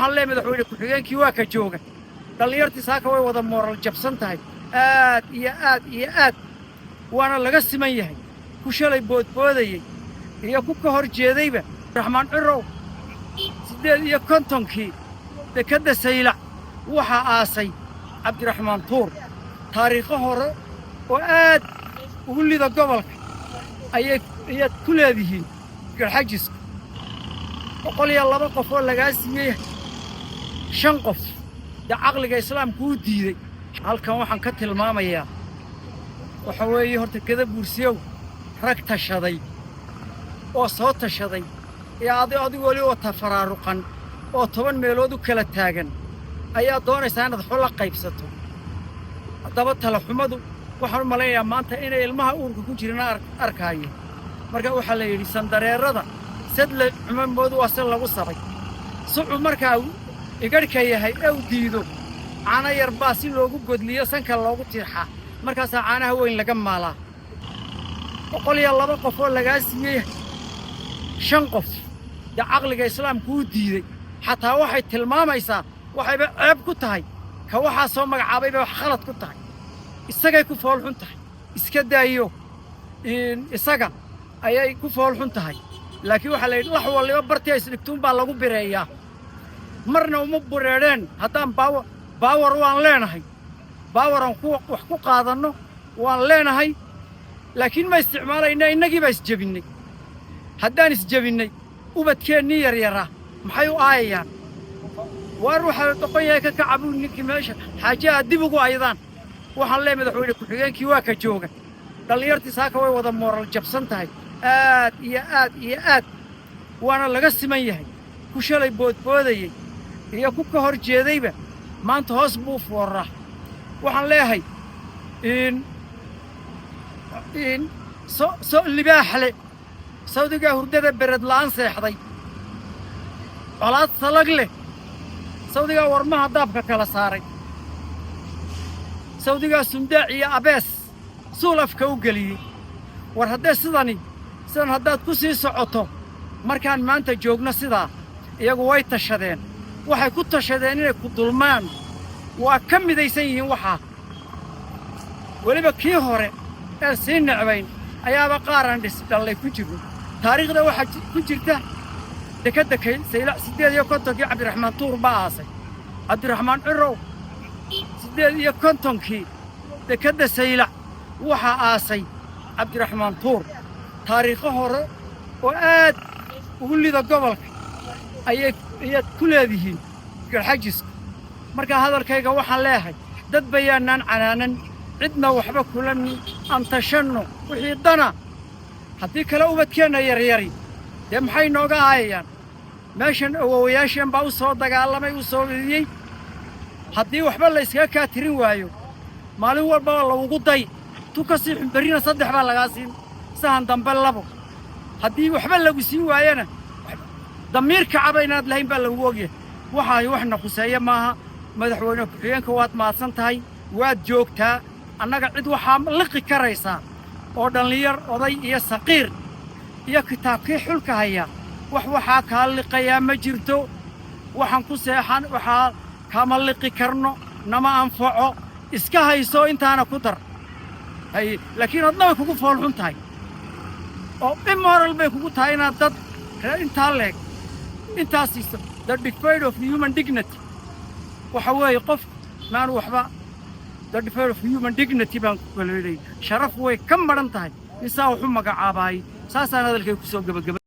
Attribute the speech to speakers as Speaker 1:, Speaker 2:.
Speaker 1: waxaan leeyahay madaxweyne ku-xigeenkii waa ka jooga dhalinyartii saaka way wada mooral jabsan tahay aad iyo aad waana laga siman yahay ku shalay boodboodayey iyo ku ka hor jeedayba raxmaan cirow 58kii dekadda saylac waxaa aasay cabdiraxmaan tuur taariikho hore oo aad ugu lida gobolka ayaad ku leedihiin garxajiska 102 qof oo lagaa siiyey 5 qof dee caqliga islaamku u diiday halkan waxaan ka tilmaamayaa waxa weeye horta gada buursiyow rag tashaday oo soo tashaday ee adigu wali oo tafaraaruqan oo 10 meelood u kala taagan ayaa doonaysaa inaad xul la qaybsato haddaba tala xumadu waxaan u malaynayaa maanta inay ilmaha uurka ku jiraan arkaayo marka waxaa la yidhi sandareerada sadle cumamoodu waa si lagu sabay sucu markaa igarhka yahay ee u diido caana yar baa si loogu godliyo sanka loogu tiirxaa markaasaa caanaha weyn laga maalaa 102 qof oo lagaa siiyey 5 qof dee caqliga islaamku u diiday xataa waxay tilmaamaysaa waxayba ceeb ku tahay ka waxaa soo magacaabayba wax khalad ku tahay isagay ku foolxun tahay iska daayo isaga ayay ku foolxun tahay laakiin waxaa la yidhi wax waliba bartii ay isdhigtuun baa lagu bireeyaa marna uma bureedheen haddaan baawar waan leenahay baawaran wax ku qaadanno waan leenahay laakiin ma isticmaalayna innagii baa isjebinnay haddaan isjebinnay ubadkeennii yaryaraa maxay u aayayaan waar waxaa doqon yahay ka kacabuu ninkii meesha xaaje aad dib ugu aydaan waxaan leeyahay madaxweyne ku-xigeenkii waa ka jooga dhalinyartii saaka way wada mooral jabsan tahay aad iyo aad waana laga siman yahay ku shalay boodboodayey iyo ku ka hor jeedayba maanta hoos buu fooraa waxaan leeyahay libaaxle sawdigaa hurdada bered la'aan seexday colaad salag leh sawdigaa warmaha daabka kala saaray sawdigaa sundaac iyo abees suul afka u geliyey war haddee sidan haddaad ku sii socoto markaan maanta joogno sidaa iyagu way tashadeen waxay ku tashadeen inay ku dulmaan waa ka midaysan yihiin waxaa weliba kii hore ee sii necbayn ayaaba qaaraan dhisdhallay ku jirno taariikhda waxaa ku jirta dekadda saylac 58kii cabdiraxmaan tuur baa aasay cabdiraxmaan cirow 58kii dekadda saylac waxaa aasay cabdiraxmaan tuur taariikho hore oo aad ugu lida gobolka ayaad ku leedihiin garxajiska markaa hadalkayga waxaan leeyahay dad bayaannaan canaanan cidna waxba kulan aan tashanno wixii dana haddii kale ubadkeenna yaryari dee maxay nooga aayayaan meeshan awowayaasheen baa u soo dagaalamay u soo idiyey haddii waxba la yskaga kaa tirin waayo maalin walbaba lagugu day tu ka sii xunberrina 3 baa lagaa siin sahan dambe 2 haddii waxba lagu siin waayana damiir kacaba inaad lahayn baa lagu ogyahay waxaayo waxna khuseeya maaha madaxweyne ku-xigeenka waad mahadsan tahay waad joogtaa annaga cid waxaa liqi karaysaa oo dhallinyar oday iyo saqiir iyo kitaabkii xulka haya waxaa kaa liqayaa ma jirto waxaan ku seexan waxaa kama liqi karno nama anfaco iska hayso intaana ku dar laakiin adna way kugu foolxun tahay oo immoral bay kugu tahay inaad dad intaa leeg intaas siiso the defied of human dignity waxa weeye qof maanu waxba the defied of human dignity baan ku kaleeday sharaf way ka maran tahay insaa wuxuu magacaabaay saasaan hadalkay ku soo gabagabay